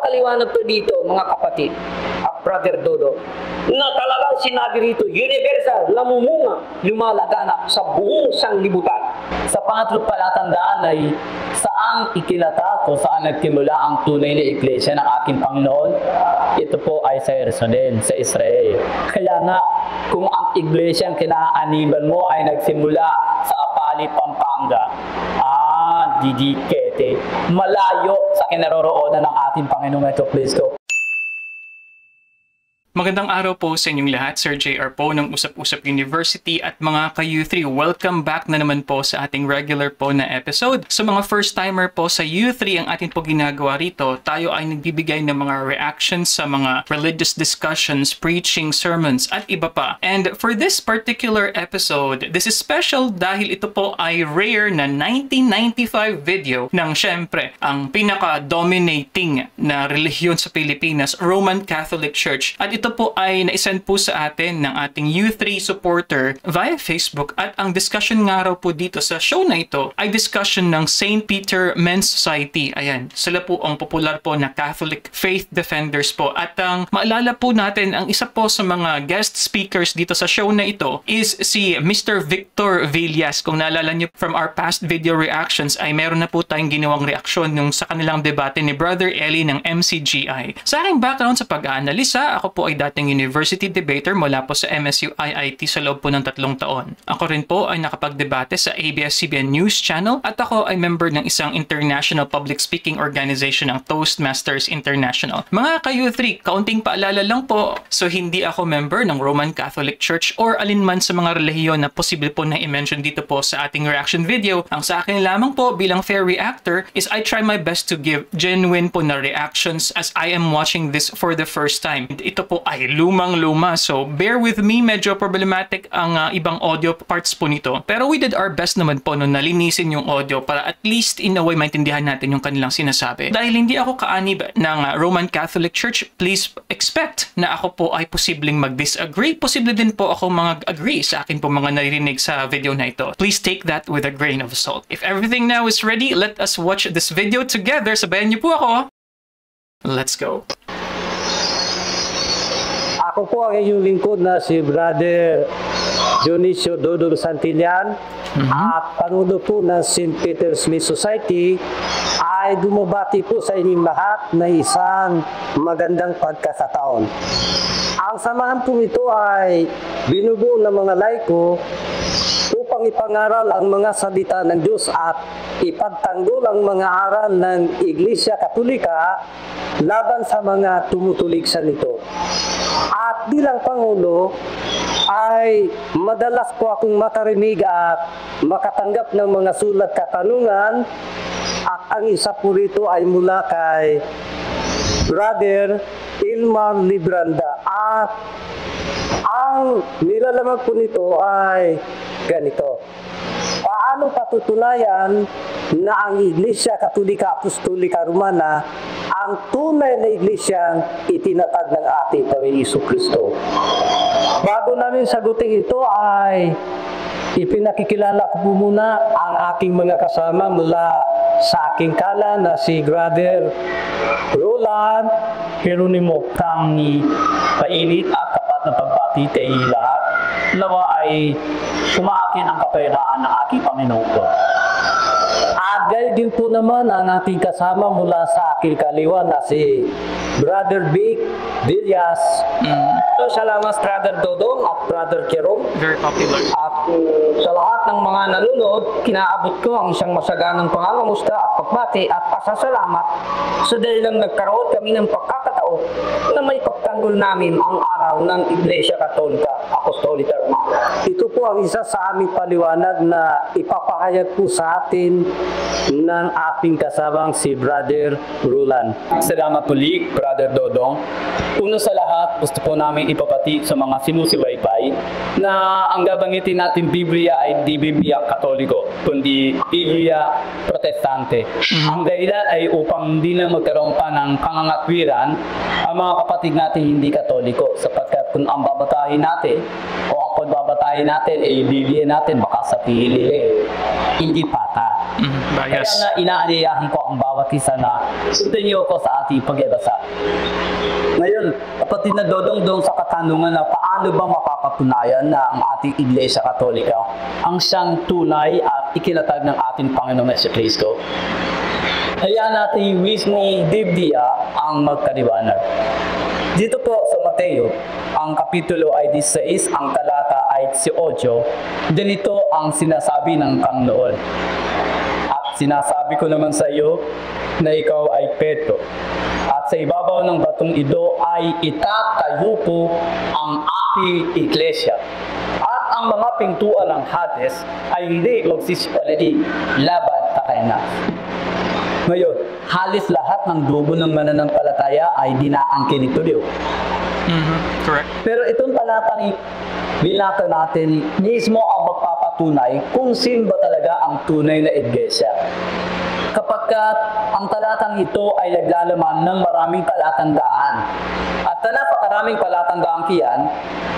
Ipapaliwanag ko dito, mga kapatid at Brother Dodo, na talagang sinabi rito, universal, lamumunga, lumalagana sa buong sanglibutan. Sa pangatlong palatandaan ay saan ikilata o saan nagtimula ang tunay na iglesia ng ating Panginoon? Ito po ay sa Jerusalem, sa Israel. Kaya nga, kung ang iglesia ang kinaaniban mo ay nagsimula sa Apali, Pampanga, didikete, malayo sa kinaroroonan ng ating Panginoong Jesucristo. Magandang araw po sa inyong lahat, Sir JR po ng Usap-Usap University at mga ka-U3. Welcome back na naman po sa ating regular po na episode. Sa mga first-timer po sa U3 ang ating po ginagawa rito, tayo ay nagbibigay ng mga reactions sa mga religious discussions, preaching, sermons at iba pa. And for this particular episode, this is special dahil ito po ay rare na 1995 video ng syempre ang pinaka-dominating na relihiyon sa Pilipinas, Roman Catholic Church. At ito po ay naisend po sa atin ng ating U3 supporter via Facebook at ang discussion nga raw po dito sa show na ito ay discussion ng St. Peter Men's Society. Ayan, sila po ang popular po na Catholic faith defenders po. At ang maalala po natin, ang isa po sa mga guest speakers dito sa show na ito is si Mr. Victor Villas. Kung naalala niyo from our past video reactions ay meron na po tayong ginawang reaksyon nung sa kanilang debate ni Brother Eli ng MCGI. Sa aking background sa pag-aanalisa, ako po ay dating university debater mula po sa MSU IIT sa loob po ng 3 taon. Ako rin po ay nakapagdebate sa ABS-CBN News Channel at ako ay member ng isang international public speaking organization ng Toastmasters International. Mga ka-U3, kaunting paalala lang po, so hindi ako member ng Roman Catholic Church or alinman sa mga relihiyon na posible po na i-mention dito po sa ating reaction video. Ang sa akin lamang po bilang fair reactor is I try my best to give genuine po na reactions as I am watching this for the first time. Ito po ay lumang-luma, so bear with me, medyo problematic ang ibang audio parts po nito. Pero we did our best naman po no nalinisin yung audio para at least in a way maintindihan natin yung kanilang sinasabi. Dahil hindi ako kaanib ng Roman Catholic Church, please expect na ako po ay posibleng mag-disagree. Posible din po ako mag-agree sa akin po mga naririnig sa video na ito. Please take that with a grain of salt. If everything now is ready, let us watch this video together. Sabayan niyo po ako. Let's go. Ako po ang inyong lingkod na si Brother Dionisio Dodong Santillan at panuno po ng St. Peter's Men's Society ay dumabati po sa inyong lahat na isang magandang pagkakataon. Ang samahan po ito ay binubuo ng mga laiko upang ipangaral ang mga salita ng Diyos at ipagtanggol ang mga aral ng Iglesia Katolika laban sa mga tumutuligsa nito. At bilang Pangulo ay madalas po akong makarinig at makatanggap ng mga sulat katanungan at ang isa po rito ay mula kay Brother Ilmar Libranda at ang nilalaman po nito ay ganito. Paano patutunayan na ang Iglesia Katolika Apostolika Romana ang tunay na iglesyang itinatag ng ating Panginoong Jesucristo? Bago namin sagutin ito ay ipinakikilala ko po muna ang aking mga kasama mula sa aking kalan na si Brother Roland Geronimo. Kami painit at tapat na pagbati tayo lahat. Nawa ay sumaakin ang kapayapaan ng aking Panginoon ko. At gaya din po naman ang ating kasama mula sa aking kaliwa na si Brother Vic Villas. Salamat Brother Dodong at Brother Jerome. Very popular. At sa lahat ng mga nanonood, kinaabot ko ang isang masaganang pangangamusta at pagbati at pasasalamat sa dahil lang nagkaroon kami ng pagkakataon na may pagtanggol namin ang araw ng Iglesia Katolika Apostolika Romana. Ito po ang isa sa aming paliwanag na ipapahayag po sa atin ng ating kasamang si Brother Roland. Salamat muli, Brother Dodong. Una sa lahat, gusto po namin ipapati sa mga sinusubaybay na ang gabanggitin natin Biblia ay di Biblia Katoliko, kundi Biblia Protestante. Ang dahilan ay upang hindi na magkaroon pa ng pangangatwiran ang mga kapatid natin hindi Katoliko, sapagkat kung ang babatahin natin o ang pagbabatahin pagkain natin, bilihin natin, baka sa pili hindi pata. Kaya Bias. nga inaaniyahan ko ang bawat isa na sundan niyo ko sa ating pagbabasa. Ngayon, kapatid na dodong sa katanungan na paano ba mapapatunayan na ang ating Iglesia Katolika ang siyang tunay at ikinatag ng ating Panginoong Jesucristo. Hayaan natin yung mismong Biblia ang magkaliwanag. Dito po sa Mateo, ang kapitulo ay 16, ang talata ay 18, ganito ang sinasabi ng Panginoon. At sinasabi ko naman sa iyo na ikaw ay Pedro. At sa ibabaw ng batong ito ay itatayo po ang aking iglesia. At ang mga pintuan ng Hades ay hindi magsisipalali laban sa kanya. Ngayon, halos lahat ng grupo ng mananampalataya ay dinaangkin ni Tudio. Correct. Pero itong talatang binasa natin, mismo ang magpapatunay kung sino ba talaga ang tunay na iglesia. Kapag ang talatang ito ay naglalaman ng maraming palatandaan. At sa napakaraming palatandaan kiyan,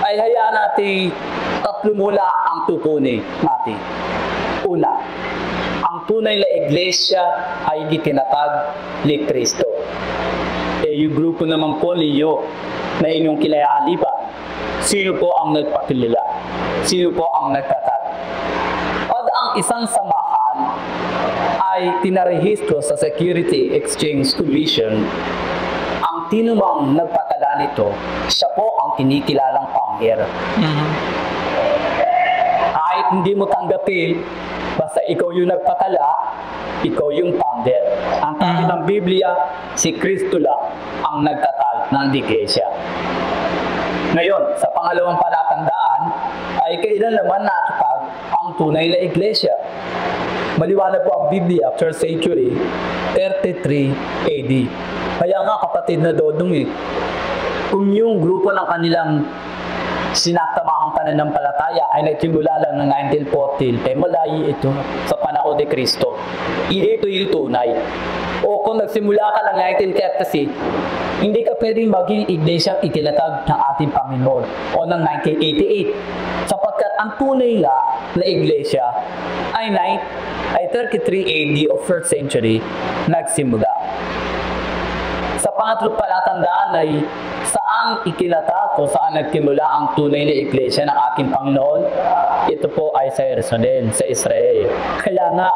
ay hayaan natin tatlo mula ang tutunin natin. Una, ang tunay na iglesia ay itinatag ni Kristo. Yung grupo naman po ninyo na inyong kilayaan, di ba? Sino po ang nagpakilala? Sino po ang nagtatag? At ang isang samahan ay tinarehistro sa Security Exchange Commission. Ang tinumang nagpatala nito, siya po ang kinikilalang pangher. Kahit hindi mo tanggapin, basta ikaw yung nagpatala, ikaw yung founder. Ang sabi ng Biblia, si Kristo lang ang nagtatag ng iglesia. Ngayon, sa pangalawang palatandaan, ay kailan naman natatag ang tunay na iglesia. Maliwanag po ang Biblia, 3rd century, 33 AD. Kaya nga kapatid na dodong kung yung grupo ng kanilang sinaktamahang pananampalataya ay nagsimula lang ng 1914, malayo ito sa panahon ni Kristo. Ito yung tunay. O kung nagsimula ka ng 1936, hindi ka pwedeng maging iglesia itinatag ng ating Panginoon o ng 1988. Sapagkat ang tunay na iglesia ay 33 AD o 1st century nagsimula. Sa pangatlong palatandaan ay saan ikinatag o saan nagsimula ang tunay na iglesia ng aking Panginoon? Ito po ay sa Jerusalem, sa Israel. Kaya nga,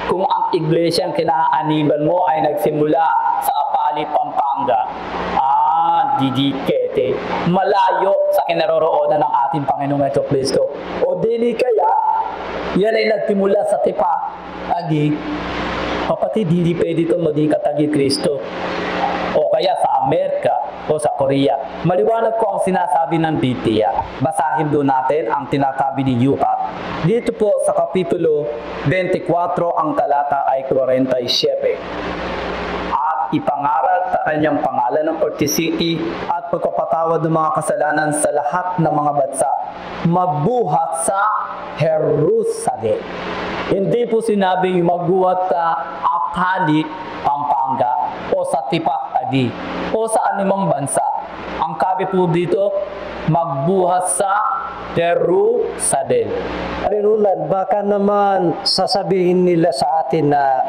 kung ang iglesia ang kinaaniban mo ay nagsimula sa Apali, Pampanga, didikete, malayo sa kinaroroonan ng ating Panginoong Jesucristo. O dili kaya, yan ay nagsimula sa Tipa, Agi, kapatid, hindi pwede ito maging katagi Kristo. O kaya sa Amerika o sa Korea. Maliwanag ko ang sinasabi ng Biblia. Basahin doon natin ang tinasabi ni Yukat. Dito po sa kapitulo 24, ang talata ay 47. At ipangaral sa kanyang pangalan ng pagtisiti at pagpapatawad ng mga kasalanan sa lahat ng mga bansa. Magbuhat sa Jerusalem. Hindi po sinabing magbuhat sa Apali, Pampanga o sa Tipak, Adi o sa anumang bansa. Ang sabi po dito, magbuhat sa Jerusalem. Roland, baka naman sasabihin nila sa atin na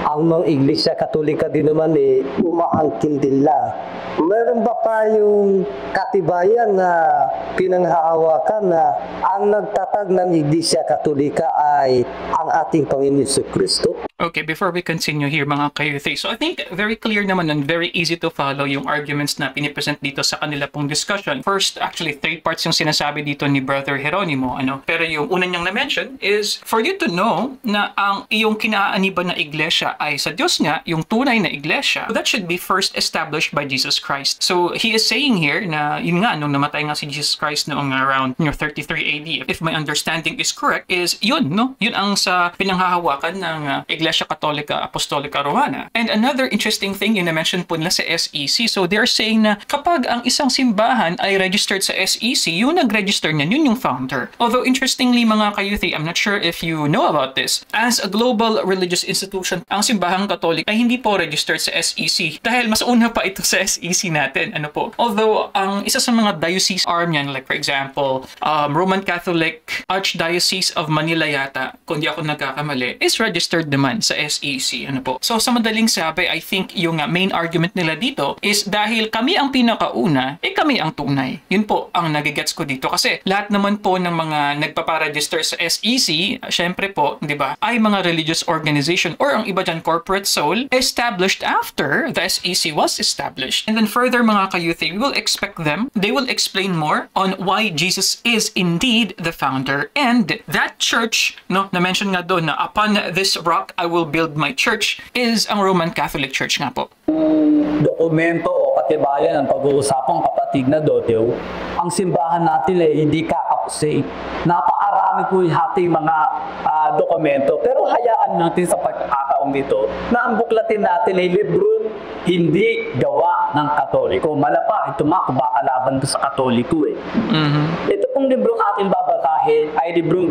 ang mga Iglesia Katolika din naman umaangkin din lang. Meron ba pa yung katibayan na pinanghahawakan na ang nagtatag ng Iglesia Katolika ay ang ating Panginoon Jesucristo? Okay, before we continue here mga ka-U3, so I think very clear naman and very easy to follow yung arguments na pinipresent dito sa kanila pong discussion. First, actually, 3 parts yung sinasabi dito ni Brother Jeronimo. Pero yung una niyang na-mention is for you to know na ang iyong kinaaniban na iglesia ay sa Diyos nga, yung tunay na iglesia, that should be first established by Jesus Christ. So, he is saying here na yun nga, nung namatay nga si Jesus Christ noong around 33 AD, if my understanding is correct, is yun, no? Yun ang sa pinanghahawakan ng Iglesia Katolika Apostolica Romana. And another interesting thing yung na-mention po nila sa SEC, so they're saying na kapag ang isang simbahan ay registered sa SEC, yung nag-register niyan, yun yung founder. Although interestingly mga ka-youth, I'm not sure if you know about this, as a global religious institution, ang Simbahang Katolik ay hindi po registered sa SEC dahil mas una pa ito sa SEC natin. Ano po? Although ang isa sa mga diocese arm yan, like for example, Roman Catholic Archdiocese of Manila yata, kung di ako nagkakamali, is registered naman sa SEC. Ano po? So sa madaling sabi, I think yung main argument nila dito is dahil kami ang pinakauna, kami ang tunay. Yun po ang nagigets ko dito. Kasi lahat naman po ng mga nagpaparegister sa SEC, syempre po, di ba, ay mga religious organization or ang iba dyan, corporate soul, established after the SEC was established. And then further mga ka-youth, we will expect them, they will explain more on why Jesus is indeed the founder. And that church, no, na-mention nga doon na upon this rock, I will build my church, is ang Roman Catholic Church nga po. Dokumento o katibayan ng pag-uusapang kapatid na Dodo, ang simbahan natin ay hindi kakapsay. Napakarami po yung ating mga dokumento, pero hayaan natin sa pagkakataong dito na ang buklatin natin ay libro hindi gawa ng Katoliko. Malapa, ito makabakalaban to sa Katoliko eh. Ito pong librong ating babasahin ay librong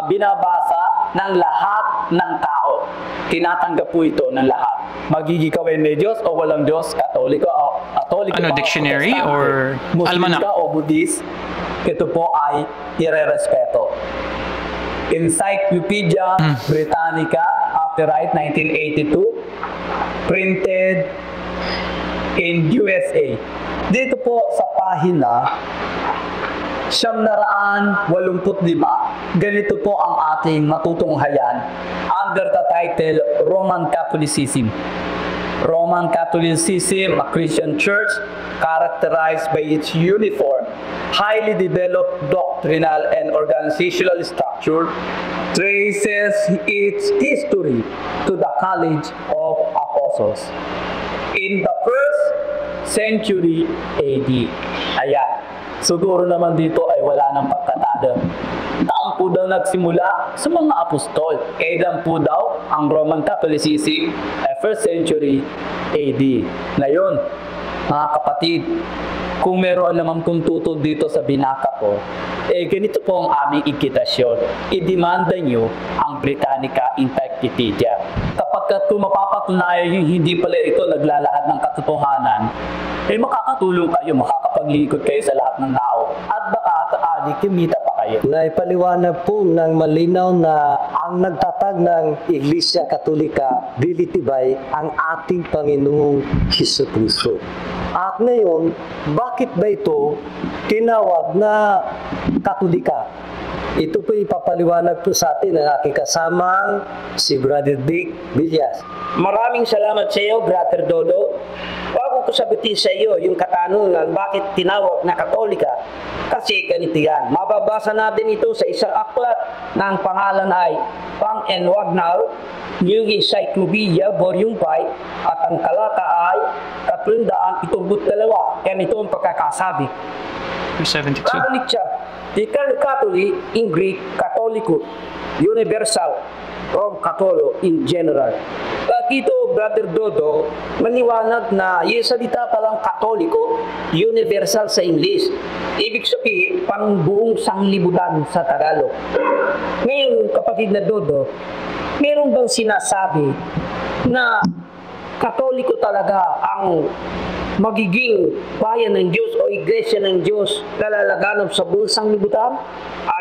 binabasa ng lahat ng tao. Tinatanggap po ito ng lahat. Magiging kawin may Diyos o walang Diyos, Katoliko ano, dictionary or almanac? Muslim ka o Buddhist, ito po ay irerespeto. Encyclopedia Britannica, copyright 1982, printed in USA. Dito po sa pahina 985, ganito po ang ating matutunghayan under the title Roman Catholicism. Roman Catholicism, a Christian church characterized by its uniform, highly developed doctrinal and organizational structure, traces its history to the College of Apostles in the 1st century AD. Ayan. Siguro naman dito ay wala nang pagkatada. Taon po daw nagsimula sa mga apostol. Kailan po daw ang Roman Catholicism ay 1st century AD. Ngayon, mga kapatid, kung meron naman kung tutol dito sa binaka ko, ganito po ang aming ikitasyon. Idemanda nyo ang Britannica Encyclopedia. Kapag mapapatunayan yung hindi pala ito naglalahad ng katotohanan, makakatulong kayo, makakapaglikod kayo sa lahat ng tao. At baka kumita pa kayo. Naipaliwanag po ng malinaw na ang nagtatag ng Iglesia Katolika, dilitibay ang ating Panginoong Jesucristo. At ngayon, bakit ba ito tinawag na Katolika? Ito po ipapaliwanag po sa atin ng aking kasamang si Brother Dick Villas. Maraming salamat sa iyo, Brother Dodo. Bago ko sagutin sa iyo yung katanungan bakit tinawag na Katolika, kasi ganito yan. Mababasa natin ito sa isang aklat na ang pangalan ay Pang and Wagner, New Encyclopedia, Volume 5, at ang talata ay 372. Yan ito ang pagkakasabi. 272. Catholic siya. The Catholic in Greek, Catholicus, universal, Rome Catholo in general. Dito, Brother Dodo, maniwanag na yung salita palang Katoliko, universal sa English. Ibig sabihin, pang buong sanglibutan sa Tagalog. Ngayon, kapatid na Dodo, meron bang sinasabi na Katoliko talaga ang magiging bayan ng Diyos o iglesia ng Diyos na lalaganap sa buong sanglibutan?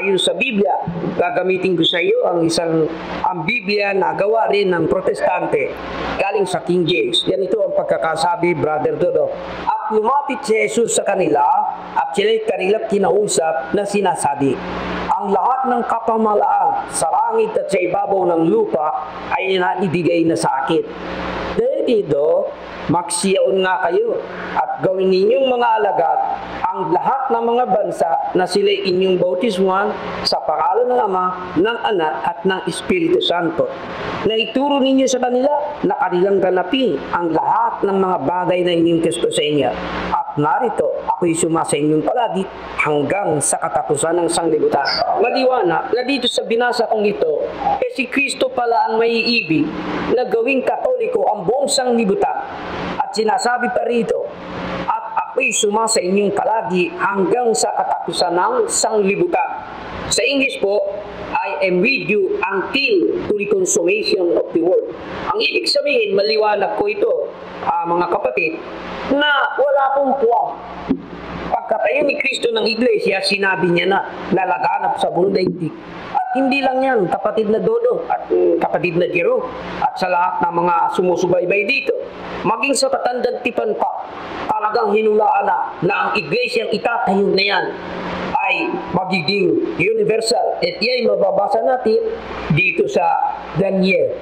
Ayon sa Biblia, gagamitin ko sa iyo ang Biblia na gawa rin ng Protestante galing sa King James. Yan ito ang pagkakasabi, Brother Dodo. At lumapit si Jesus sa kanila at sila'y kanila kinausap na sinasabi, ang lahat ng kapamalaan sa langit at sa ibabaw ng lupa ay naibigay na sa akin. Dahil dito, magsiyaon nga kayo at gawin ninyong mga alagad ang lahat ng mga bansa na sila'y inyong bautismuhan sa pangalan ng Ama, ng Anak at ng Espiritu Santo. Na ituro ninyo sa kanila na kanilang ganapin ang lahat ng mga bagay na inyong gusto sa inyo. At narito, ako'y sumasa inyong palagi hanggang sa katapusan ng sanglibutan. Maliwanag na dito sa binasa kong ito, si Kristo pala ang maiibig na gawing Katoliko ang buong sanglibutan. At sinasabi pa rito, at ako'y ako'y suma sa inyong kalagi hanggang sa katapusan ng sanglibutan. Sa English po, I am with you until to the consummation of the world. Ang ibig sabihin, maliwanag ko ito, mga kapatid, na wala pong puwang. Pagkatayo ni Kristo ng Iglesia, sinabi niya na lalaganap sa buong daigdig. At hindi lang yan, kapatid na Dodo at kapatid na Jero at sa lahat ng mga sumusubaybay dito. Maging sa Katandang Tipan pa, talagang hinulaan na ang Iglesia itatayo na yan ay magiging universal. At yan mababasa natin dito sa Daniel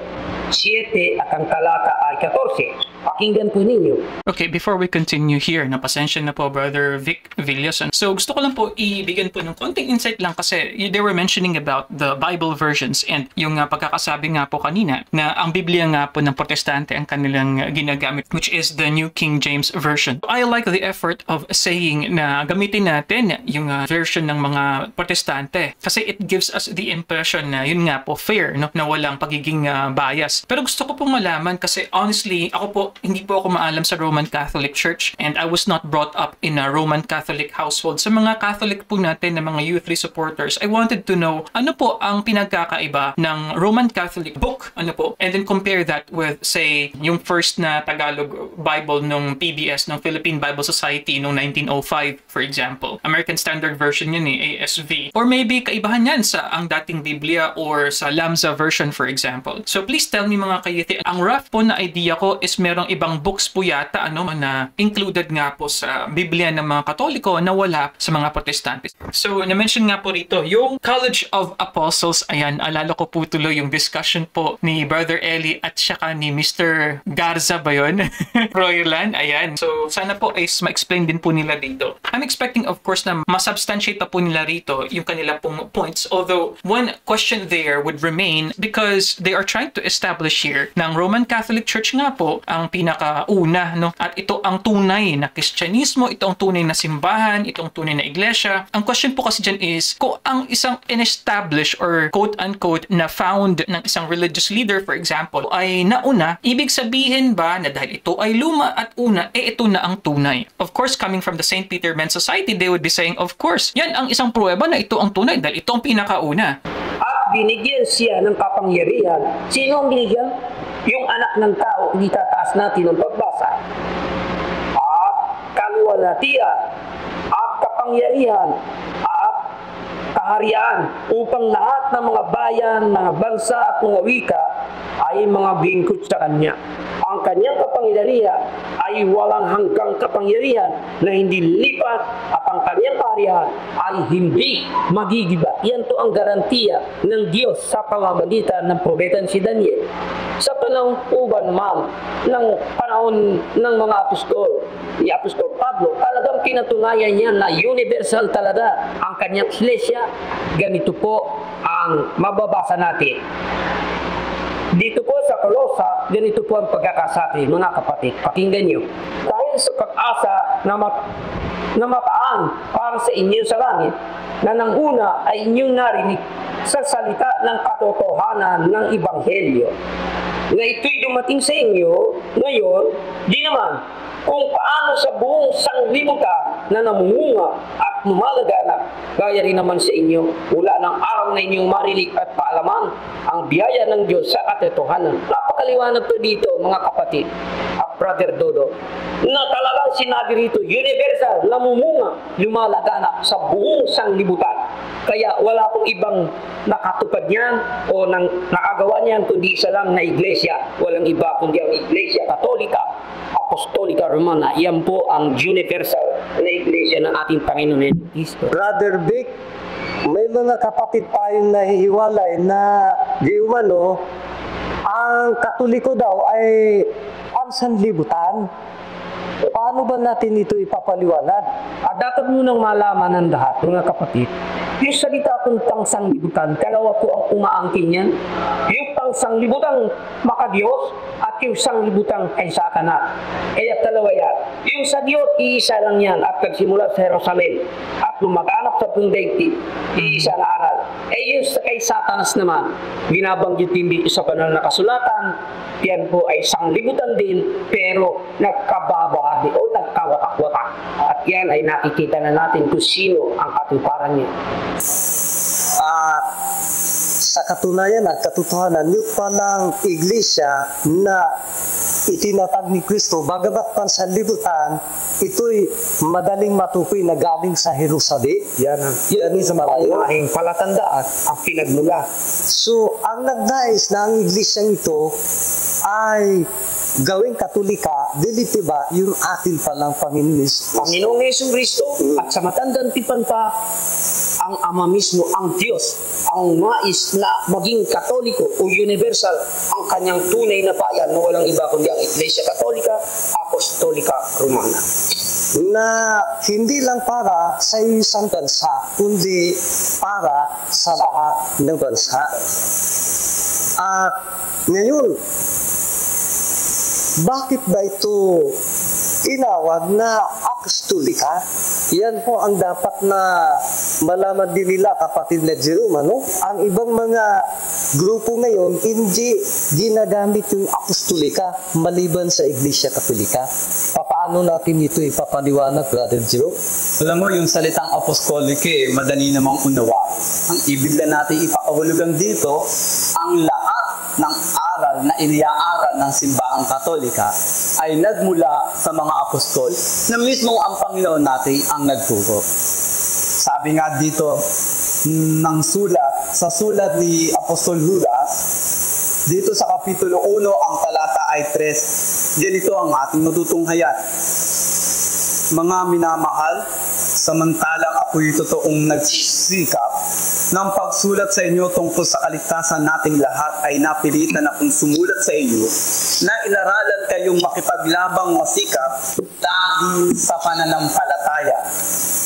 7 at ang talata ay 14. Pakinggan po ninyo. Okay, before we continue here, napasensya na po Brother Vic Villason. So gusto ko lang po ibigyan po ng konting insight lang kasi they were mentioning about the Bible versions and yung pagkakasabi nga po kanina na ang Biblia nga po ng Protestante ang kanilang ginagamit, which is the New King James Version. I like the effort of saying na gamitin natin yung version ng mga Protestante kasi it gives us the impression na yun nga po fair, no? Na walang pagiging bias. Pero gusto ko pong malaman kasi honestly, ako po hindi po ako maalam sa Roman Catholic Church and I was not brought up in a Roman Catholic household. Sa mga Catholic po natin na mga U3 supporters, I wanted to know ano po ang pinagkakaiba ng Roman Catholic book, ano po, and then compare that with, say, yung first na Tagalog Bible nung PBS, ng Philippine Bible Society nung 1905, for example. American Standard Version yun ASV. Or maybe kaibahan yan sa ang dating Biblia or sa Lamza version, for example. So please tell me mga kayuti, ang rough po na idea ko is merong ibang books po yata na included nga po sa Biblia ng mga Katoliko na wala sa mga Protestante. So na-mention nga po rito yung College of Apostles. Ayan, alala ko po tuloy yung discussion po ni Brother Eli at saka ni Mr. Garza ba yun? Royland, ayan. So sana po ay ma-explain din po nila dito. I'm expecting of course na masubstantiate pa po nila rito yung kanila pong points, although one question there would remain because they are trying to establish here ng Roman Catholic Church nga po ang pinakauna, no? At ito ang tunay na Kristyanismo, ito ang tunay na simbahan, ito ang tunay na iglesia. Ang question po kasi dyan is, kung ang isang in-establish or quote-unquote na found ng isang religious leader, for example, ay nauna, ibig sabihin ba na dahil ito ay luma at una, ito na ang tunay? Of course, coming from the St. Peter Men's Society, they would be saying, of course, yan ang isang pruweba na ito ang tunay dahil ito ang pinakauna. At binigyan siya ng kapangyarihan. Sino ang binigyan? Yung anak ng tao, itataas natin ang pagbasa. At kaluwalhatian, at kapangyarihan, at kaharian, upang lahat ng mga bayan, mga bansa at mga wika ay mga bingkot sa kanya. Ang kanyang kapangyarihan ay walang hanggang kapangyarihan na hindi lipat at ang kanyang kaharian ay hindi magigiba. Yan to ang garantiya ng Diyos sa pamamagitan ng propeta si Daniel. Sa panahon naman ng panahon ng mga apostol, ni Apostol Pablo, talagang pinatunayan niya na universal talaga ang kanyang iglesia. Ganito po ang mababasa natin. Dito po sa Kolosa, ganito po ang pagkakasabi, mga kapatid. Pakinggan niyo. Dahil sa pag-asa na mataan para sa inyo sa langit, na nang una ay inyong narinig sa salita ng katotohanan ng Ebanghelyo, na ito'y dumating sa inyo ngayon, di naman kung paano sa buong sanglibutan na namunga at lumalaganap, gaya rin naman sa inyo, wala ng araw na inyong marinig at paalaman ang biyaya ng Diyos sa katotohanan. Napakaliwanag po dito, mga kapatid at Brother Dodo, na talagang sinabi rito, universal, namumunga, lumalaganap sa buong sanglibutan. Kaya wala pong ibang nakatupad niyan o nakagawa niyan kundi isa lang na iglesia. Walang iba kundi ang Iglesia Katolika, Apostolika Romana. Yan po ang universal na iglesia ng ating Panginoon Jesucristo. Brother Vic, may mga kapatid tayong nahihiwalay na di umano, ang Katoliko daw ay ang sanlibutan. Paano ba natin ito ipapaliwanag? At dapat munang malaman ng lahat, mga kapatid, yung salita kong pangsanglibutan, dalawa po ang umaangkin yan. Yung pangsanglibutang makadiyos at yung sanglibutang kay Satanas. Kaya dalawa yan. Yung sa Diyos, iisa lang yan at nagsimula sa Jerusalem at lumaganap sa buong daigdig, iisa na aral. Yung kay Satanas naman, binabanggit din dito sa banal na kasulatan, yan po ay sanglibutan din, pero nagkababahagi o nagkawatak-watak. At yan ay nakikita na natin kung sino ang katuparan niya. Sa katunayan at katotohanan, yung palang iglesia na itinatag ni Kristo, bagamat pansanlibutan, ito'y madaling matukoy na galing sa Jerusalem. Yan sa Mahing palatandaan ang pinagmula. So, ang nagnais na ang iglesyang ito ay gawing katolika, diliti ba yung atin palang Panginoong Yesong Kristo, at sa matandang tipan pa, ang Ama mismo, ang Diyos, ang nais na maging katoliko o universal ang kanyang tunay na bayan na walang iba kundi ang Iglesia Katolika, Apostolika, Romana. Na hindi lang para sa isang bansa, kundi para sa lahat ng bansa. At ngayon, bakit ba ito tinawag na apostolika? Yan po ang dapat na malaman din nila, kapatid na Jerome, ano? Ang ibang mga grupo ngayon, hindi ginagamit yung apostolika maliban sa Iglesia Katolika. Paano natin ito ipapaliwanag, Brother Jerome? Alam mo, yung salitang apostolike, madali namang unawa. Ang ibig lang natin ipakahulugan dito, ang lahat ng aral na iniaaral ng simbahang Katolika ay nagmula sa mga apostol na mismong ang Panginoon natin ang nagturo. Sabi nga dito sa sulat ni Apostol Judas, dito sa Kapitulo 1, ang talata ay 3, ganito ang ating matutunghayan. Mga minamahal, samantalang ako'y totoong nagsisikap ng pagsulat sa inyo tungkol sa kaligtasan nating lahat ay napilitan akong sumulat sa inyo na ilaralan kayong makipaglabang masikap dahil sa pananampalataya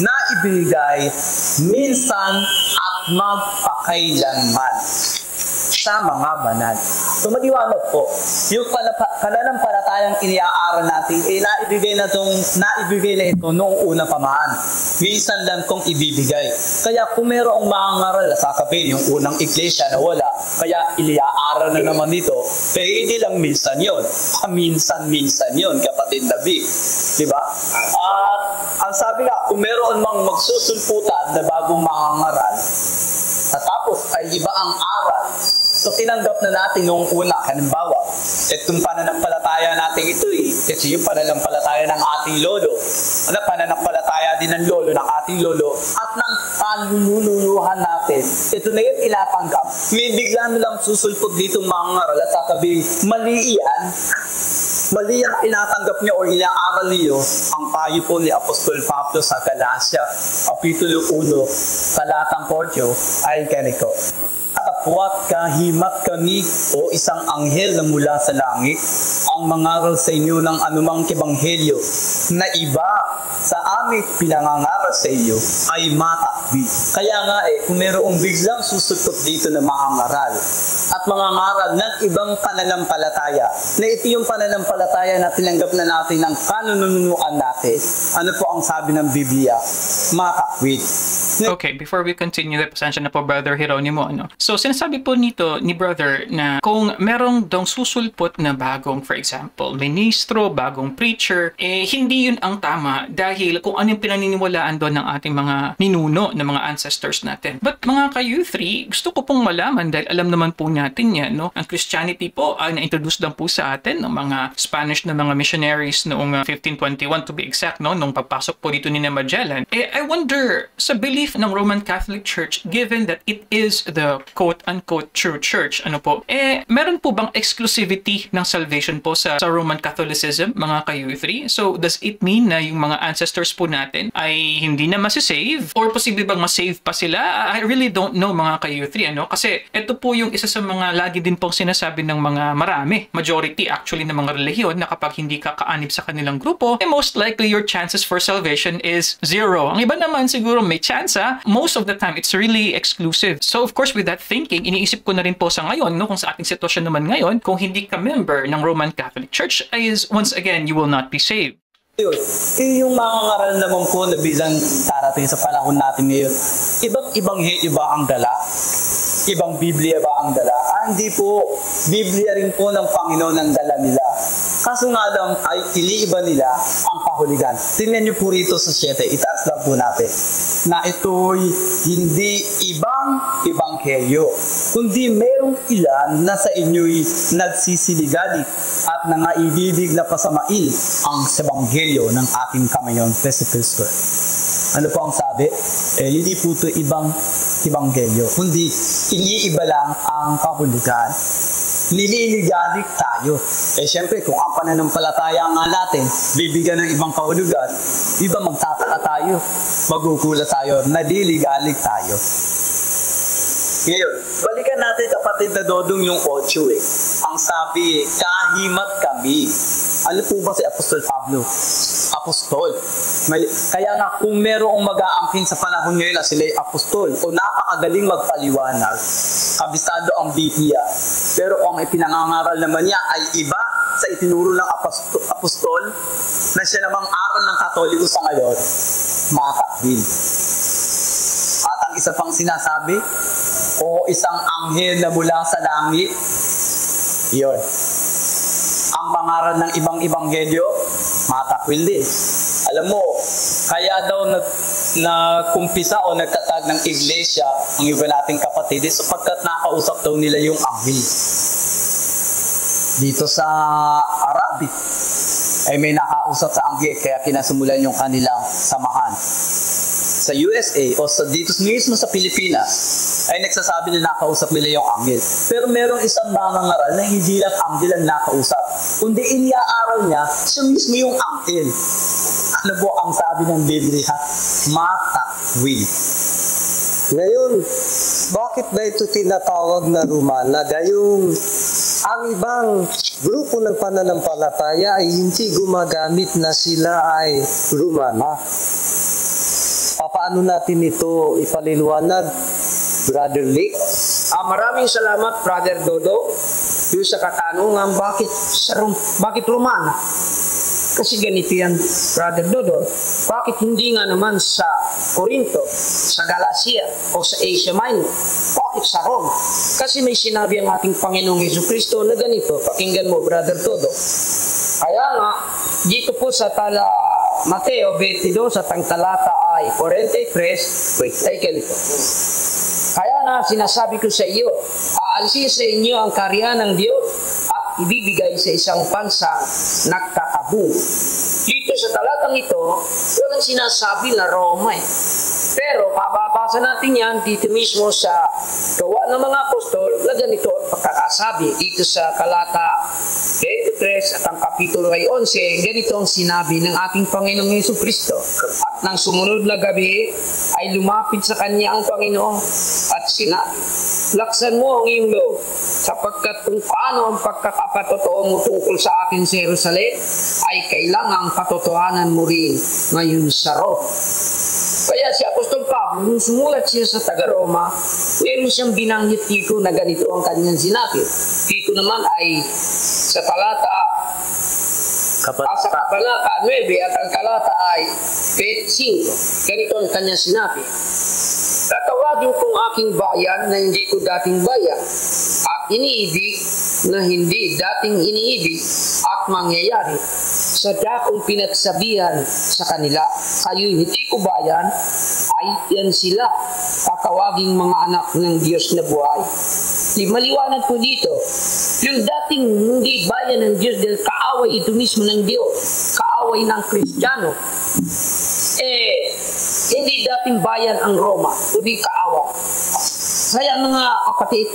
na ibigay minsan at magpakailanman sa mga banal. So maliwanag po, yung pananampalatayang iniaaral natin ay naibigay na ito noong una pa man. Minsan lang kung ibibigay. Kaya kung mayroong mga ngaral sa sasabihin, yung unang iglesia na wala, kaya iniaaral na naman ito, pero hindi lang minsan yun. Paminsan-minsan yun, kapatid na Big. Diba? At ang sabi nga, kung mayroon mang magsusulputan na bagong mga ngaral, tapos ay iba ang aral, so tinanggap na natin noong una, halimbawa, itong pananampalataya natin ito ito yung pananampalataya ng ating lolo. Pananampalataya din ng lolo, ng ating lolo, at ng panlululuhan natin. Ito na yung ilatanggap. May bigla nilang susulpot dito mga ngaral at sasabihin, mali yan. Mali ang inatanggap niyo o inaaral niyo ang payo po ni Apostol Pablo sa Galacia, Kapitulo 1, talatang 4 ay ganito. Atapwat kahimat kami o isang anghel na mula sa langit ang mangaral sa inyo ng anumang ebanghelyo na iba sa amin pinangangaral sa iyo ay matakbi. Kaya nga kung mayroong biglang susutot dito na mga ngaral at mga ngaral ng ibang pananampalataya na ito yung pananampalataya na tinanggap na natin ng kanununuan natin, ano po ang sabi ng Biblia? Matakwid. Okay, before we continue, pasensya na po, Brother Hieronimo, ano? So, sinasabi po nito ni Brother na kung merong dong susulpot na bagong, for example, ministro, bagong preacher, hindi yun ang tama dahil kung ano yung pinaniniwalaan doon ng ating mga ninuno, ng mga ancestors natin. But mga ka-U3, gusto ko pong malaman dahil alam naman po natin yan, no? Ang Christianity po ay na-introduce lang po sa atin ng mga Spanish na mga missionaries noong 1521 to be exact, no? Nung pagpasok po dito ni Magellan. I wonder, sa belief ng Roman Catholic Church, given that it is the quote-unquote true church, ano po, meron po bang exclusivity ng salvation po sa Roman Catholicism, mga ka-U3? So, does it mean na yung mga ancestors po natin ay hindi na masisave? Or posible bang masave pa sila? I really don't know, mga ka-U3, ano? Kasi ito po yung isa sa mga lagi din pong sinasabi ng mga marami, majority actually ng mga relihiyon, na kapag hindi ka kaanib sa kanilang grupo, most likely your chances for salvation is zero. Ang iba naman siguro may chance, most of the time it's really exclusive. So of course, with that thinking, iniisip ko na rin po sa ngayon, no, kung sa ating sitwasyon naman ngayon, kung hindi ka member ng Roman Catholic Church, is once again, you will not be saved. Yung mga ngaral naman po na bilang darating sa panahon natin ngayon, ibang ebanghelyo ba ang dala? Ibang Biblia ba ang dala? Hindi po, Biblia rin po ng Panginoon ang dala nila. Kaso nga lang ay iliiba nila ang kahuligan. Tingnan niyo po rito sa 7, itaas lang po natin, na ito'y hindi ibang ebanghelyo, kundi merong ilan na sa inyo'y nagsisiligali at nangaibibig na pasamain ang ebanghelyo ng ating Panginoon Hesus Kristo. Ano po ang sabi? Hindi po ito ibang ebanghelyo, kundi iniiba lang ang kahuligan. Nililigalig tayo. Siyempre, kung ang pananampalataya nga natin, bibigyan ng ibang kahulugan, iba magtataka tayo, magugulat tayo, naliligalig tayo. Ngayon, balikan natin kapatid na Dodong yung 8 Ang sabi, kahimat kami. Ano po ba si Apostol Pablo? Apostol. Kaya nga kung merong mag-aangkin sa panahon ngayon na sila'y apostol o napakagaling magpaliwanag, kabisado ang Biblia. Pero kung ipinangangaral naman niya ay iba sa itinuro ng apostol na siya namang aral ng Katoliko sa ngayon, matakwil. At ang isa pang sinasabi, o isang anghel na mula sa langit, iyon. Ang pangaral ng ibang ebanghelyo, matakwil din. Alam mo, kaya daw nagkumpisa o nagtatag ng iglesia ang iba nating kapatid sapagkat nakausap daw nila yung anghel. Dito sa Arabic, ay may nakausap sa anghel kaya kinasimulan yung kanilang samahan. Sa USA o dito mismo sa Pilipinas, ay nagsasabi na nakausap nila yung anghel. Pero merong isang mangangaral na hindi lang anghel ang nakausap, kundi iniaaral niya siya mismo yung anghel. Ano po ang sabi ng Biblia? Matakwil. Ngayon, bakit ba ito tinatawag na Romana? Gayong ang ibang grupo ng pananampalataya ay hindi gumagamit na sila ay Romana. Paano natin ito ipaliliwanag, Brother Lick? Maraming salamat, Brother Dodo, yung sa katanungan, bakit Romana? Kasi ganito yan, Brother Dodo. Bakit hindi nga naman sa Corinto, sa Galacia, o sa Asia Minor? Bakit sa Rome? Kasi may sinabi ang ating Panginoong Jesucristo na ganito. Pakinggan mo, Brother Dodo. Kaya nga, dito po sa Mateo 22, sa talata ay 43, wait, ay ganito. Kaya na sinasabi ko sa iyo, aalisin sa inyo ang karya ng Diyos at ibibigay sa isang bansa nagkakabuo. Dito sa talatang ito, walang sinasabi na Roma eh. Pero mababasa natin yan dito mismo sa Gawa ng mga Apostol na ganito ang pagkakasabi. Dito sa talata 23 at ang kapitulo ay 11, ganito ang sinabi ng ating Panginoong Jesucristo. At nang sumunod na gabi ay lumapit sa kanya ang Panginoon at sinabi, laksan mo ang iyong loob, sapagkat kung paano ang pagkakapatotoo mo tungkol sa akin sa Jerusalem ay kailangang patotohanan mo rin ngayon sa Rome. Kaya si Apostol Pablo, nung sumulat siya sa taga-Roma, meron siyang binanggit dito na ganito ang kanyang sinabi. Dito naman ay sa talata sa kabanata 9 at ang talata ay 5. Ganito ang kanyang sinabi. Tatawagin kong aking bayan na hindi ko dating bayan at iniibig na hindi dating iniibig at mangyayari. Sadya kong pinagsabihan sa kanila, kayo hindi ko bayan, ay yan sila, tatawaging mga anak ng Diyos na buhay. Di maliwanag po dito, yung dating hindi bayan ng Diyos dahil kaaway ito mismo ng Diyos, kaaway ng Kristiyano, hindi dating bayan ang Roma, kundi kaaway. Kaya mga kapatid,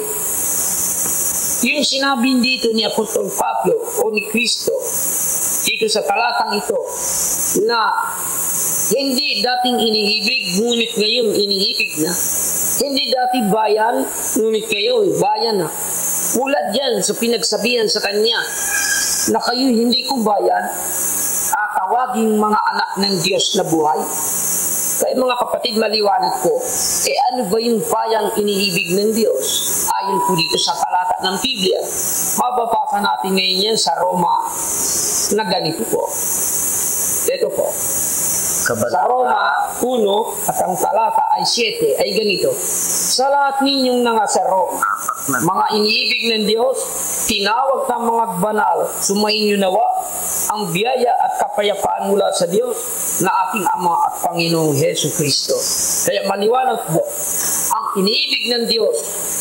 yung sinabi dito ni Apostol Pablo o ni Kristo, dito sa talatang ito, na hindi dating iniibig, ngunit ngayon iniibig na. Hindi dati bayan, ngunit ngayon bayan na. Ulad yan sa pinagsabihan sa kanya na kayo hindi ko bayan, tawaging mga anak ng Diyos na buhay. Kaya mga kapatid, maliwanag po, ano ba yung bayang iniibig ng Diyos? Ayon po dito sa talata ng Biblia, mababasa natin ngayon yan sa Roma na ganito po. Sa Roma 1 at ang talata ay 7 ay ganito. Sa lahat ninyong nangasaro, mga iniibig ng Diyos, tinawag ng mga banal, sumainyo nawa ang biyaya at kapayapaan mula sa Diyos na ating Ama at Panginoong Hesus Kristo. Kaya maliwanag po, ang iniibig ng Diyos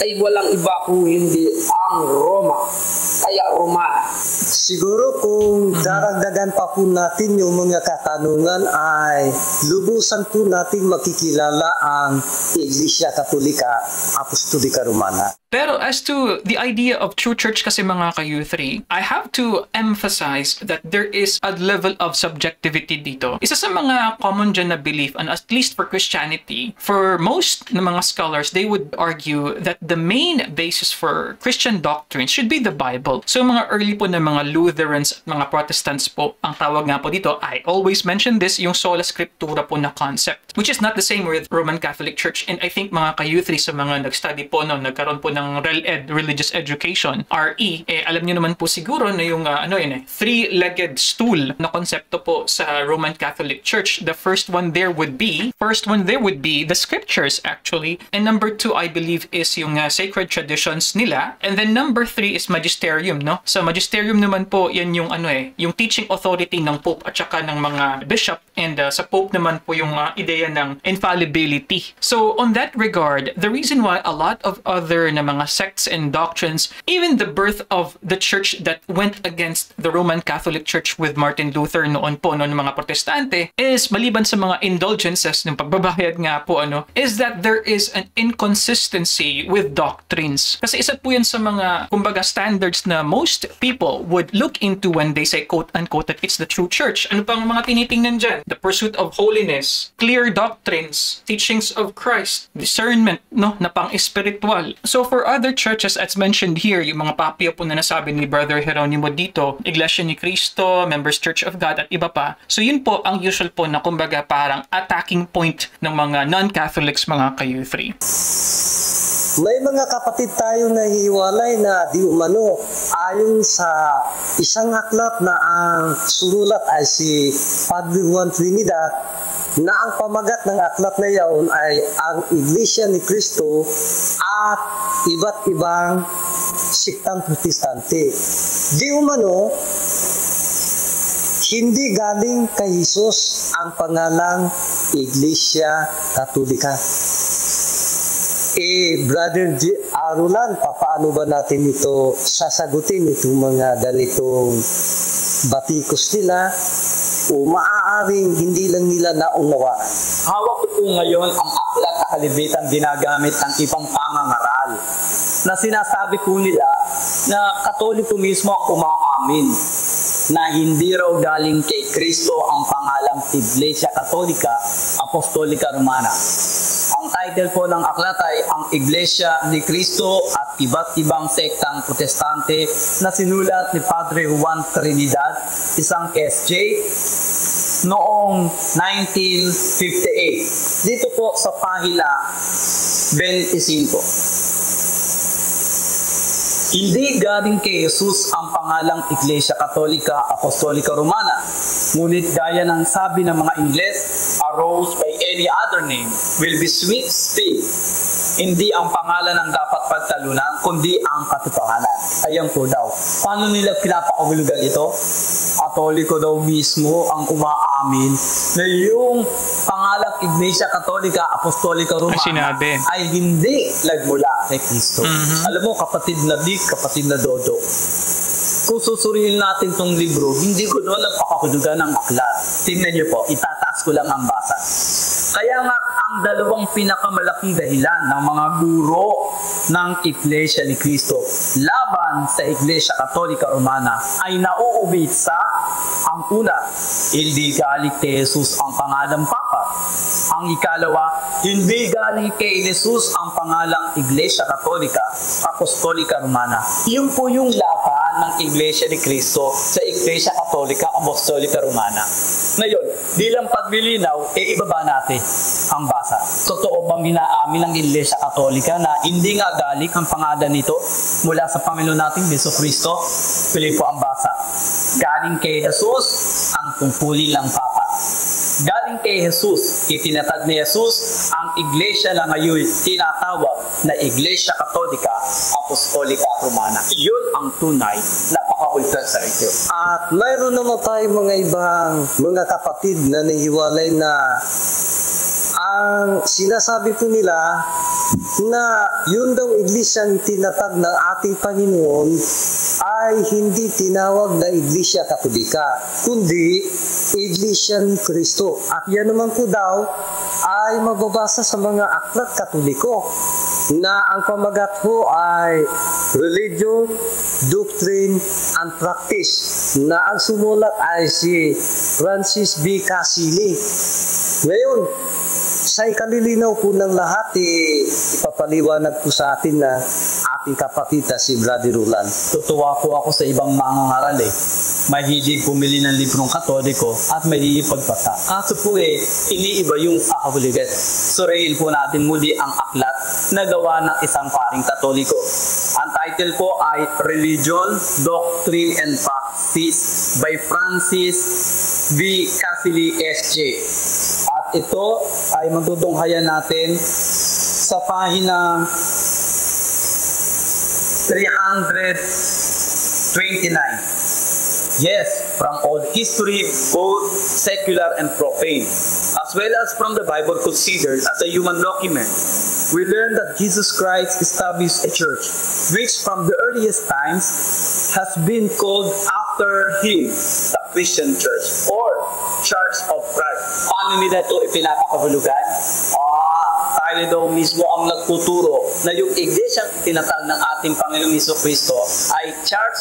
ay walang iba kung hindi ang Roma, kaya Romana. Siguro kung daragdagan pa po natin yung mga katanungan ay lubusan po natin makikilala ang Iglesia Katolika Apostolika Romana. Pero as to the idea of true church kasi mga ka-U3, I have to emphasize that there is a level of subjectivity dito. Isa sa mga common dyan na belief, and at least for Christianity, for most ng mga scholars, they would argue that the main basis for Christian doctrine should be the Bible. So mga early po na mga Lutherans at mga Protestants po, ang tawag nga po dito, I always mention this, yung sola scriptura po na concept, which is not the same with Roman Catholic Church. And I think mga ka-U3 sa mga nag-study po, no, nagkaroon po ng REL-ED, Religious Education, RE, alam nyo naman po siguro na yung three-legged stool na konsepto po sa Roman Catholic Church. The first one there would be the scriptures actually, and number 2 I believe is yung sacred traditions nila, and then number 3 is magisterium, no? Sa magisterium naman po yan yung yung teaching authority ng Pope at saka ng mga bishop, and sa Pope naman po yung ideya ng infallibility. So on that regard, the reason why a lot of other na mga sects and doctrines, even the birth of the church that went against the Roman Catholic Church with Martin Luther noon po, ng mga Protestante, is maliban sa mga indulgences ng pagbabayad nga po, is that there is an inconsistency with doctrines. Kasi isa po yan sa mga, kumbaga, standards na most people would look into when they say, quote-unquote, that it's the true church. Ano pang mga tinitingnan dyan? The pursuit of holiness, clear doctrines, teachings of Christ, discernment, no, na pang-espiritual. So for other churches, as mentioned here, yung mga papio po na nasabi ni Brother Jeronimo dito, Iglesia ni Cristo, Members Church of God, at iba pa. So yun po ang usual po na kumbaga parang attacking point ng mga non-Catholics, mga ka-U3. May mga kapatid tayo na hiwalay na di umano ayon sa isang aklat na ang sumulat ay si Padre Juan Trinidad, na ang pamagat ng aklat na yaon ay ang Iglesia ni Cristo at iba't ibang siktang Protestante. Di umano, hindi galing kay Jesus ang pangalang Iglesia Katolika. Brother Arulan, paano ba natin ito sasagutin, itong mga ganitong batikos nila, o maaaring hindi lang nila naunawa? Hawak ko po ngayon ang aklat na kalibitan ginagamit ng ibang pangangaral na sinasabi ko nila na Katoliko mismo ang umaamin na hindi raw galing kay Kristo ang pangalang Iglesia Katolika Apostolika Romana. Ang title po ng aklat ay ang Iglesia ni Cristo at iba't ibang sektang Protestante na sinulat ni Padre Juan Trinidad, isang SJ, noong 1958. Dito po sa pahina 25. Hindi galing kay Jesus ang pangalang Iglesia Katolika Apostolika Romana, ngunit gaya ng sabi ng mga Ingles, a rose by any other name will be sweet still. Hindi ang pangalan ang dapat pagtalunan, kundi ang katotohanan. Ayan po daw. Paano nila pinapakahulugan ito? Katoliko daw mismo ang umaamin na yung pangalang Iglesia Katolika Apostolika Romana ay hindi nagmula kay Kristo. Alam mo, kapatid na Dick, kapatid na Dodo, kung susuriin natin tong libro, hindi ko doon nagpakahulugan ng aklat. Tingnan niyo po, itataas ko lang ang basa. Kaya nga, ang dalawang pinakamalaking dahilan ng mga guro ng Iglesia ni Cristo laban sa Iglesia Katolika Romana ay nauubit sa ang una, hindi galing kay Jesus ang pangalang Papa. Ang ikalawa, hindi galing kay Jesus ang pangalang Iglesia Katolika Apostolika Romana. Yun po yung laban ng Iglesia ni Cristo sa Iglesia Katolika Apostolika Romana. Ngayon, bilang paglilinaw, ibaba natin ang basa. Totoo bang ginaamin ng Iglesia Katolika na hindi nga galing ang pangalan nito mula sa Panginoon nating Hesus Kristo? Pili po ang basa. Galing kay Jesus ang tungkulin ng Papa. galing kay Jesus. Itinatag ni Jesus ang iglesia na ngayon tinatawag na Iglesia Katolika Apostolika Romana. Yun ang tunay na pakaultan sa ito. At mayroon naman tayo mga ibang mga kapatid na nahiwalay na ang sinasabi po nila na yun daw iglesyang tinatag ng ating Panginoon ay hindi tinawag na Iglesia Katolika, kundi Iglesia ni Cristo. At yan naman po daw ay mababasa sa mga aklat Katoliko na ang pamagat po ay Religion, Doctrine, and Practice na ang sumulat ay si Francis B. Cassini. Ngayon, sa ikalilinaw po ng lahat, ipapaliwanag po sa atin na ating kapatid na si Brother Roland. Tutuwa po ako sa ibang mangangaral Mahilig pumili ng librong Katoliko at mahilig pagbasa. Kaso po iniiba yung kahulugan. Suriin po natin muli ang aklat na gawa ng isang paring Katoliko. Ang title po ay Religion, Doctrine, and Practice by Francis B. Cassini, S.J. At ito ay magtutunghayan natin sa pahina 329. Yes, from old history, both secular and profane, as well as from the Bible considered as a human document, we learn that Jesus Christ established a church, which from the earliest times has been called after him the Christian Church or Church of Christ. Paano nila ito ipinapakahulugan? Tayo daw mismo ang nagtuturo na yung iglesyang tinatag ng ating Panginoong Jesucristo ay Church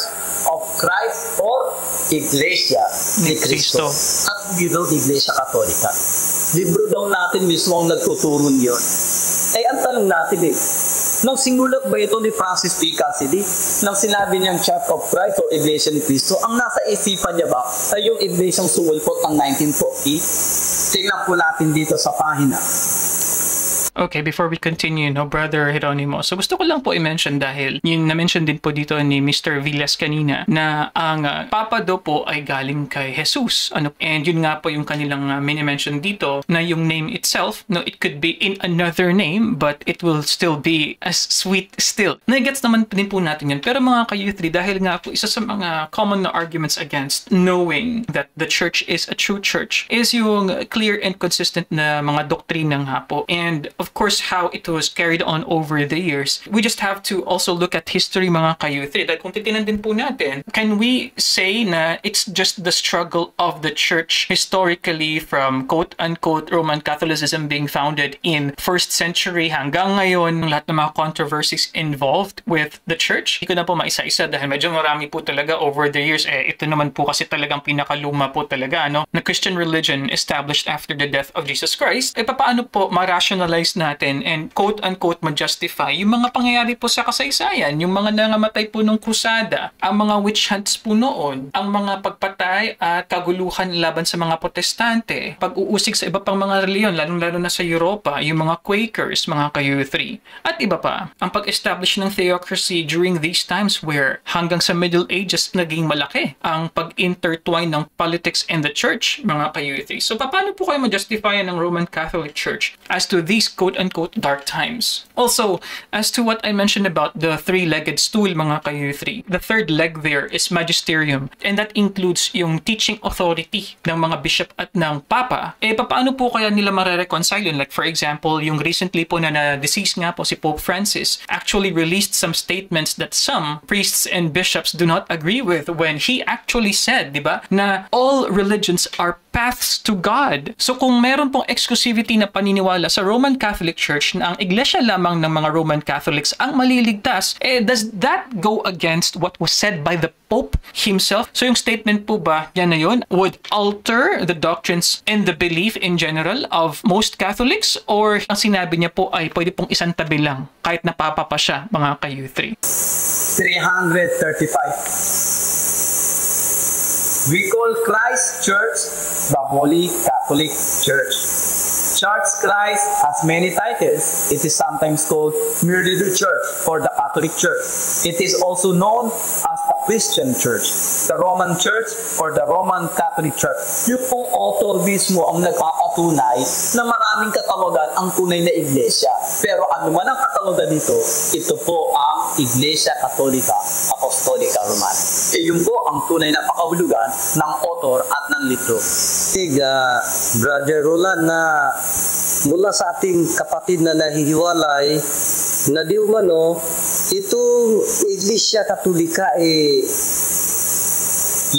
of Christ or Iglesia ni Cristo. At hindi daw Iglesia Katolika. Libro daw natin mismo ang nagtuturo niyon. Ang tanong natin nang sinulat ba ito ni Francis P. Cassini? Nang sinabi niyang Church of Christ o Iglesia ni Cristo, ang nasa isipan niya ba ay yung iglesyang sumulpot ng 1940? Tingnan po natin dito sa pahina. Okay, before we continue, Brother Geronimo, so gusto ko lang po i-mention dahil yung na-mention din po dito ni Mr. Villas kanina na ang Papa do po ay galing kay Jesus. And yun nga po yung kanilang mini-mention dito na yung name itself, it could be in another name but it will still be as sweet still. Nagets naman din po natin yun. Pero mga ka-youth dahil nga po isa sa mga common na arguments against knowing that the church is a true church is yung clear and consistent na mga doktrina nga po. And of course, how it was carried on over the years. We just have to also look at history mga ka-youth. Dahil kung titinan din po natin, can we say na it's just the struggle of the church historically from quote-unquote Roman Catholicism being founded in 1st century hanggang ngayon, lahat ng mga controversies involved with the church? Hindi ko na po maisa-isa dahil medyo marami po talaga over the years. Ito naman po kasi talagang pinakaluma po talaga, na Christian religion established after the death of Jesus Christ. Paano po ma-rationalize natin and quote-unquote ma-justify yung mga pangyayari po sa kasaysayan, yung mga nangamatay po ng krusada, ang mga witch hunts po noon, ang mga pagpatay at kaguluhan laban sa mga protestante, pag-uusig sa iba pang mga reliyon, lalong-lalo na sa Europa, yung mga Quakers, mga ka-U3, at iba pa, ang pag-establish ng theocracy during these times where hanggang sa Middle Ages naging malaki ang pag-intertwine ng politics and the church, mga ka-U3. So, paano po kayo ma-justify ng Roman Catholic Church as to these quote-unquote dark times? Also, as to what I mentioned about the three-legged stool, mga ka-U3, the third leg there is magisterium, and that includes yung teaching authority ng mga bishop at ng papa. Paano po kaya nila mare-reconcile yun? Like for example, yung recently po na na-deceased nga po si Pope Francis actually released some statements that some priests and bishops do not agree with when he actually said, di ba, na all religions are paths to God. So kung meron pong exclusivity na paniniwala sa Roman Catholic Church na ang iglesia lamang ng mga Roman Catholics ang maliligtas, does that go against what was said by the Pope himself? So yung statement po ba, yan na yun, would alter the doctrines and the belief in general of most Catholics? Or ang sinabi niya po ay pwede pong isang tabi lang kahit napapa pa siya, mga ka-U3? 335. We call Christ Church the Holy Catholic Church. Church Christ has many titles. It is sometimes called merely the Church or the Catholic Church. It is also known as the Christian Church, the Roman Church, or the Roman Catholic Church. Yung pong author mismo ang nagpapatunay na maraming katalogan ang tunay na iglesia. Pero ano man ang katalogan nito, ito po ang Iglesia Katolika Apostolika Romana. Yun po ang tunay na pakahulugan ng author at ng libro. Brother Roland, na mula sa ating kapatid na nahihiwalay na di umano, itong Iglesia Katolika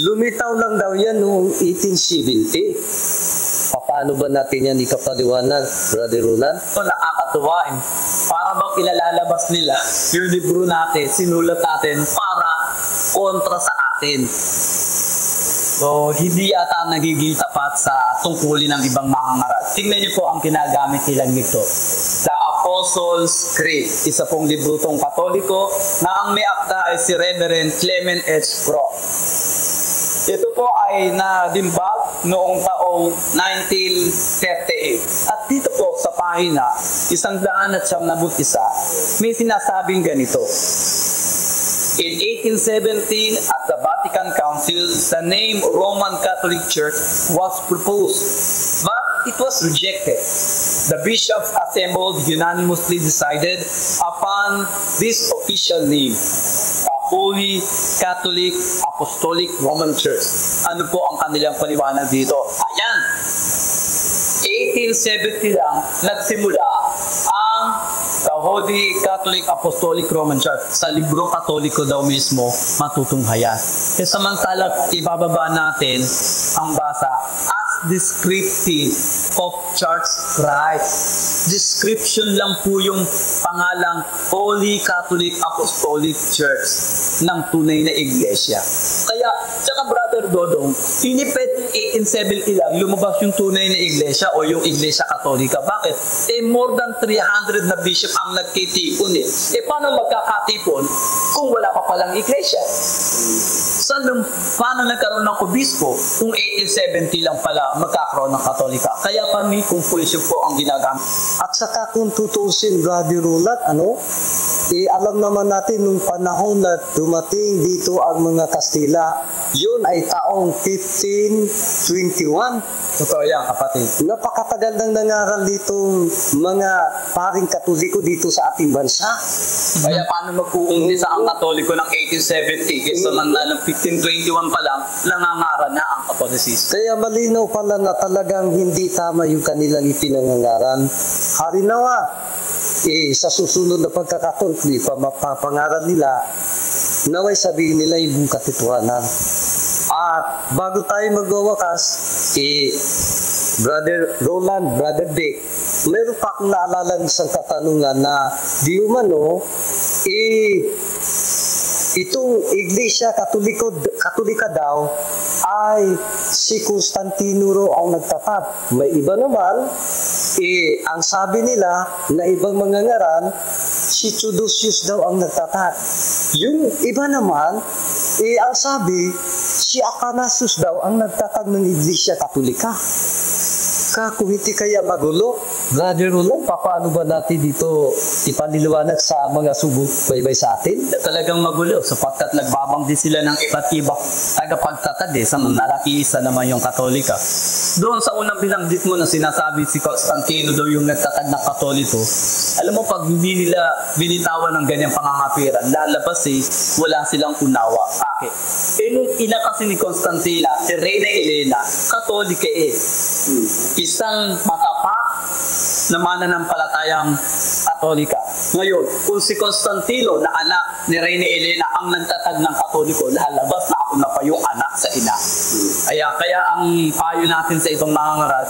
lumitaw lang daw yan noong 1870. Paano ba natin yan ikapaliwanag, Brother Roland? Ito nakakatuwa eh. Para bang ilalalabas nila yung libro natin, sinulat natin para kontra sa atin. So, hindi yata nagiging tapat sa tungkulin ng ibang mga ngaral. Tingnan niyo po ang ginagamit nilang nito. The Apostles' Creed. Isa pong libro tong Katoliko na ang may akda ay si Reverend Clement H. Brock. Ito po ay nadimbag noong taong 1938. At dito po sa pahina 191, may sinasabing ganito. In 1817, at the Vatican Council, the name Roman Catholic Church was proposed, but it was rejected. The bishops assembled unanimously decided upon this official name, the Holy Catholic Apostolic Roman Church. Ano po ang kanilang paliwanag dito? Ayan! 1870 lang nagsimula ang the Holy Catholic Apostolic Roman Church. Sa libro Katoliko daw mismo matutunghayan. Kaya samantala ibababa natin ang basa as descriptive of Church Christ. Description lang po yung pangalang Holy Catholic Apostolic Church ng tunay na iglesia. Kaya, tsaka Brother Dodong, hindi pwedeng 1870 lang lumabas yung tunay na iglesia o yung iglesia katolika. Bakit? More than 300 na bishop ang nagtitipon eh. Paano magkakatipon kung wala pa palang iglesia? Paano nagkaroon ng obispo kung 1870 lang pala magkakaroon ng katolika? Kaya kami confusion po ang ginagamit. At saka kung tutusin, Brother Roland, alam naman natin nung panahon na dumating dito ang mga Kastila, yun ay taong 1521. Totoo yan, kapatid. Napakatagal nang nangaral ditong mga paring Katoliko dito sa ating bansa. Kaya paano mag-uumpisa ang Katoliko ng 1870? Kasi samantalang 1521 pa lang, nangangaral na ang Katolicismo. Kaya malinaw pala na talagang hindi tama yung kanilang ipinangangaral. Harinawa, sa susunod na pagkakataon, mapapangaral nila, naway sabihin nila yung buong katotohanan. At bago tayo magwawakas, Brother Roland, Brother Dick, meron pa akong naalala ng isang katanungan na di umano, itong Iglesia Katolika daw ay si Constantino raw ang nagtatag. May iba naman, ang sabi nila na ibang mga ngaral, si Theodosius daw ang nagtatag. Yung iba naman, ang sabi, si Athanasius daw ang nagtatag ng Iglesia Katolika. Kung hindi kaya magulo, Brother Roland, paano ba natin dito ipaliliwanag sa mga subaybay sa atin? Talagang magulo sapagkat nagbabanggi sila ng iba't ibang tagapagtatag sa nalakiisa naman yung Katolika. Doon sa unang binanggit mo na sinasabi si Constantino daw yung nagtatag ng Katoliko, alam mo pag hindi nila binitawan ng ganyang pangangapiran, lalabas wala silang unawa. Bakit? Nung ina kasi ni Constantina, si Reyna Elena, Katolika isang matapat na mananampalatayang Katolika. Ngayon, kung si Constantino na anak ni Reyna Elena ang nagtatag ng Katoliko, lalabas na ako na pa yung anak sa ina. Kaya ang payo natin sa ibang mga ngaral,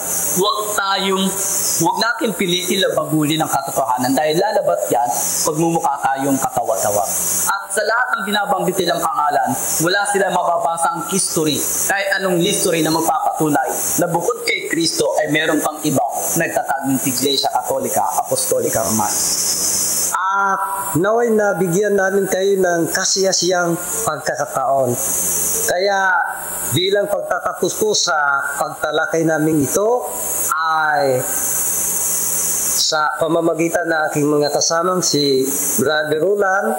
huwag natin pilitin labaguli ng katotohanan dahil lalabas yan pag mumukha tayong katawa-tawa. At sa lahat ng binabanggit nilang pangalan, wala sila mababasang history, kahit anong history na magpapatunay na bukod kay Kristo ay meron pang iba nagtatag ng Iglesia Katolika Apostolika Romana. Naway na bigyan namin kayo ng kasiyasiyang pagkakataon. Kaya bilang pagtatapos po sa pagtalakay namin ito ay sa pamamagitan ng aking mga kasamang si Brother Roland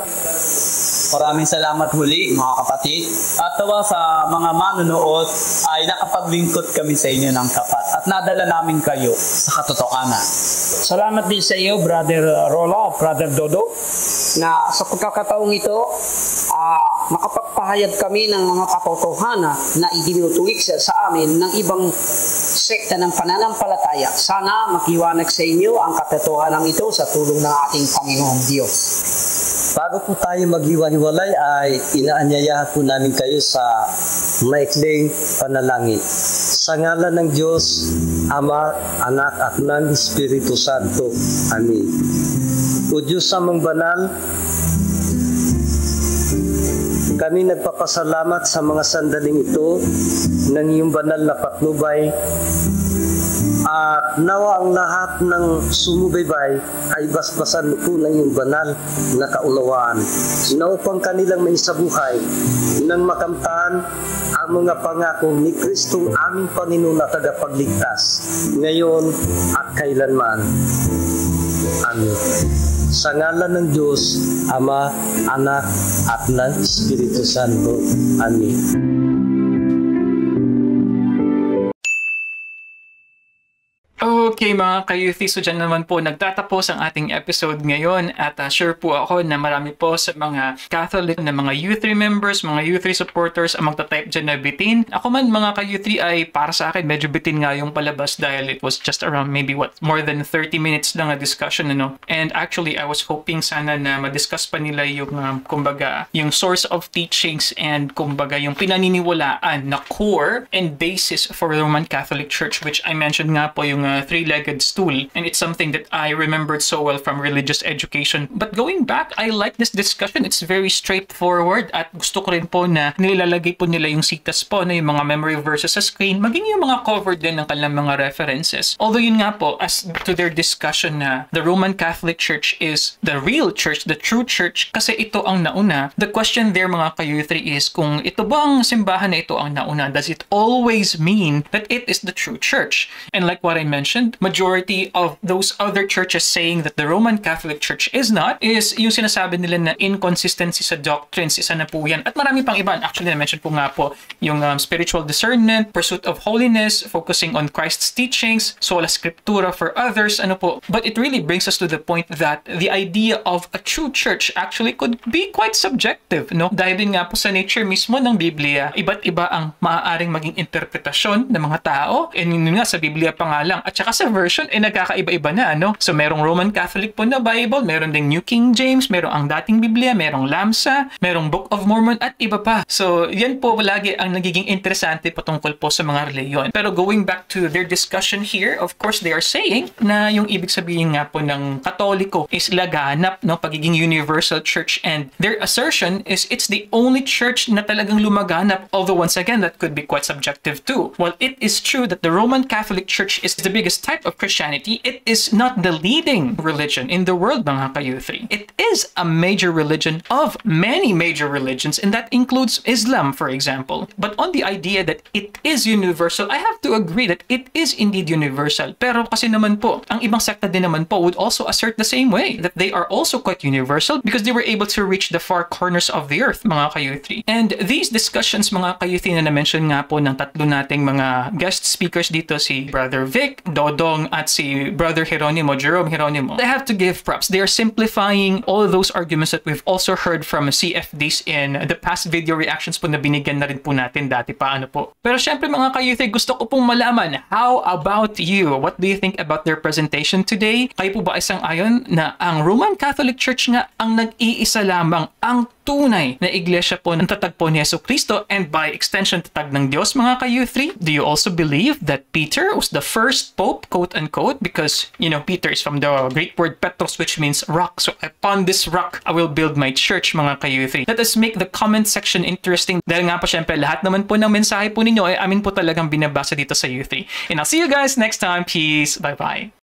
Maraming salamat muli mga kapatid. At tawa sa mga manonood ay nakapaglingkod kami sa inyo ng tapat at nadala namin kayo sa katotohanan. Salamat din sa iyo, Brother Rola, Brother Dodo, na sa pagkakataong ito, nakapagpahayag kami ng mga katotohanan na idinutuwik sa amin ng ibang sekta ng pananampalataya. Sana makiwanag sa inyo ang katotohanan ito sa tulong ng ating Panginoong Diyos. Bago po tayo maghiwa-hiwalay ay inaanyayahan po namin kayo sa maikling panalangin. Sa ngalan ng Diyos, Ama, Anak at ng Espiritu Santo. Amen. O Diyos amang banal, kami nagpapasalamat sa mga sandaling ito ng iyong banal na patnubay at nawa ang lahat ng sumubaybay ay basbasan po ng iyong banal na kaunawaan na upang kanilang maisabuhay nang makamtan ang mga pangako ni Kristong aming Panginoon at tagapagligtas ngayon at kailanman. Amen. Sa ngalan ng Diyos, Ama, Anak, at ng Espiritu Santo. Amen. Okay mga ka-youthy, so dyan naman po nagtatapos ang ating episode ngayon at sure po ako na marami po sa mga Catholic na mga U3 members, mga U3 supporters ang magta-type dyan na bitin. Ako man mga ka-U3 ay para sa akin medyo bitin nga yung palabas dahil it was just around maybe more than 30 minutes lang na discussion, ano? And actually I was hoping sana na ma-discuss pa nila yung kumbaga yung source of teachings and kumbaga yung pinaniniwalaan na core and basis for the Roman Catholic Church, which I mentioned nga po yung three-legged stool, and it's something that I remembered so well from religious education. But going back, I like this discussion. It's very straightforward at gusto ko rin po na nilalagay po nila yung citas po na yung mga memory verses sa screen, maging yung mga covered din ng kanilang mga references. Although yun nga po, as to their discussion na the Roman Catholic Church is the real church, the true church, kasi ito ang nauna. The question there mga ka-U3 is kung ito ba ang simbahan na ito ang nauna, does it always mean that it is the true church? And like what I mentioned, majority of those other churches saying that the Roman Catholic Church is not, is yung sinasabi nila na inconsistency sa doctrines, isa na po yan. At marami pang iba. Actually, na-mention po nga po yung spiritual discernment, pursuit of holiness, focusing on Christ's teachings, sola scriptura for others, ano po. But it really brings us to the point that the idea of a true church actually could be quite subjective, no? Dahil din nga po sa nature mismo ng Biblia, iba't iba ang maaaring maging interpretasyon ng mga tao. And yun nga, sa Biblia pa nga lang. At saka sa version, nagkakaiba-iba na, no? So, merong Roman Catholic po na Bible, meron ding New King James, merong ang dating Biblia, merong Lamsa, merong Book of Mormon, at iba pa. So, yan po lagi ang nagiging interesante patungkol po sa mga reliyon. Pero going back to their discussion here, of course, they are saying na yung ibig sabihin nga po ng Katoliko is laganap, no? Pagiging universal church. And their assertion is it's the only church na talagang lumaganap. Although, once again, that could be quite subjective too. While it is true that the Roman Catholic Church is the biggest type of Christianity, it is not the leading religion in the world, mga ka-U3. It is a major religion of many major religions, and that includes Islam, for example. But on the idea that it is universal, I have to agree that it is indeed universal. Pero kasi naman po, ang ibang sekta din naman po would also assert the same way, that they are also quite universal because they were able to reach the far corners of the earth, mga ka-U3. And these discussions, mga ka-U3, na na-mention nga po ng tatlo nating mga guest speakers dito, si Brother Vic, Dodong, at si Brother Jeronimo, Jerome Jeronimo, I have to give props. They are simplifying all of those arguments that we've also heard from CFDs in the past video reactions po na binigyan na rin po natin dati pa, ano po. Pero syempre mga ka-youth, gusto ko pong malaman, how about you? What do you think about their presentation today? Kayo po ba isang ayon na ang Roman Catholic Church nga ang nag-iisa lamang, ang tunay na iglesia po ng tatagpo ni Jesucristo and by extension tatag ng Diyos, mga ka-U3? Do you also believe that Peter was the first pope, quote-unquote, because, you know, Peter is from the Greek word Petros, which means rock. So upon this rock, I will build my church, mga ka-U3. Let us make the comment section interesting dahil nga po syempre lahat naman po ng mensahe po ninyo ay amin po talagang binabasa dito sa U3. And I'll see you guys next time. Peace. Bye-bye.